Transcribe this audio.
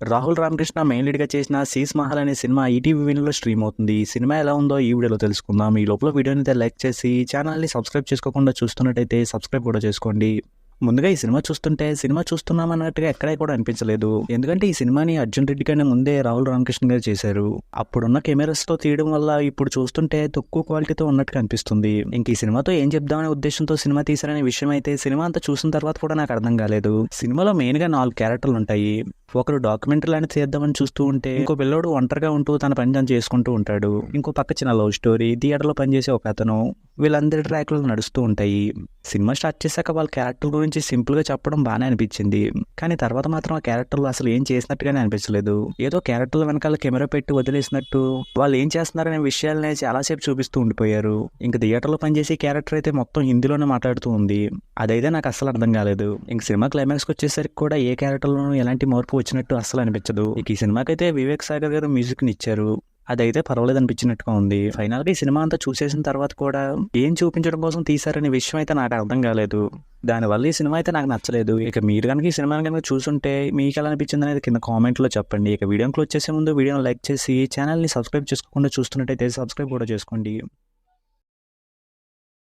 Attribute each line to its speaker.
Speaker 1: Rahul Ramakrishna main లీడ్గా చేసిన Cs Mahal అనే cinema ETV విన్లో stream అవుతుంది. ఈ సినిమా ఎలా ఉందో ఈ వీడియోలో తెలుసుకుందాం. ఈ లోపల వీడియోని అయితే లైక్ చేసి ఛానల్ని సబ్స్క్రైబ్ చేసుకోకుండా చూస్తున్నట్టయితే సబ్స్క్రైబ్ కూడా చేసుకోండి. ముందుగా ఈ సినిమా చూస్తుంటే సినిమా చూస్తున్నాం అన్నట్టుగా ఎక్కడా కూడా అనిపించలేదు. ఎందుకంటే ఈ సినిమాని అర్జున్ రెడ్డి కన్నా ముందే రాహుల్ రామకృష్ణ గారు చేశారు. అప్పుడున్న కెమెరాస్ తో తీయడం వల్ల ఇప్పుడు చూస్తుంటే తక్కువ క్వాలిటీతో ఉన్నట్టుగా అనిపిస్తుంది. ఇంక ఈ సినిమాతో ఏం చెప్దామనే ఉద్దేశంతో సినిమా తీశారనే విషయం అయితే సినిమా అంతా చూసిన తర్వాత కూడా నాకు అర్థం కాలేదు. సినిమాలో మెయిన్ గా 4 క్యారెక్టర్లు ఉంటాయి. ఒకరు డాక్యుమెంటరీ లాంటి చేద్దామని చూస్తూ ఉంటే ఇంకో పిల్లోడు ఒంటరిగా ఉంటూ తన పని తను చేసుకుంటూ ఉంటాడు. ఇంకో పక్క చిన్న లవ్ స్టోరీ, థియేటర్లో పనిచేసే ఒక అతను, వీళ్ళందరి ట్రాక్లు నడుస్తూ ఉంటాయి. సినిమా స్టార్ట్ చేశాక వాళ్ళ క్యారెక్టర్ గురించి సింపుల్ గా చెప్పడం బాగానే అనిపించింది. కానీ తర్వాత మాత్రం ఆ క్యారెక్టర్లు అసలు ఏం చేసినట్టుగానే అనిపించలేదు. ఏదో క్యారెక్టర్ల వెనకాల కెమెరా పెట్టి వదిలేసినట్టు వాళ్ళు ఏం చేస్తున్నారనే విషయాలనే చాలాసేపు చూపిస్తూ ఉండిపోయారు. ఇంకా థియేటర్లో పనిచేసే క్యారెక్టర్ అయితే మొత్తం హిందీలోనే మాట్లాడుతూ ఉంది. అదైతే నాకు అస్సలు అర్థం కాలేదు. ఇంక సినిమా క్లైమాక్స్కి వచ్చేసరికి కూడా ఏ క్యారెక్టర్లోనూ ఎలాంటి మార్పు వచ్చినట్టు అస్సలు అనిపించదు. ఇక ఈ సినిమాకైతే వివేక్ సాగర్ గారు మ్యూజిక్ని ఇచ్చారు. అదైతే పర్వాలేదు అనిపించినట్టుగా ఉంది. ఫైనల్గా ఈ సినిమా అంతా చూసేసిన తర్వాత కూడా ఏం చూపించడం కోసం తీశారనే విషయం అయితే నాకు అర్థం కాలేదు. దానివల్ల ఈ సినిమా అయితే నాకు నచ్చలేదు. ఇక మీరు కనుక ఈ సినిమా కనుక చూసుంటే మీకు ఎలా అనిపించింది అనేది కింద కామెంట్లో చెప్పండి. ఇక వీడియోకి వచ్చేసే ముందు వీడియోని లైక్ చేసి ఛానల్ని సబ్స్క్రైబ్ చేసుకోకుండా చూస్తున్నట్టయితే సబ్స్క్రైబ్ కూడా చేసుకోండి.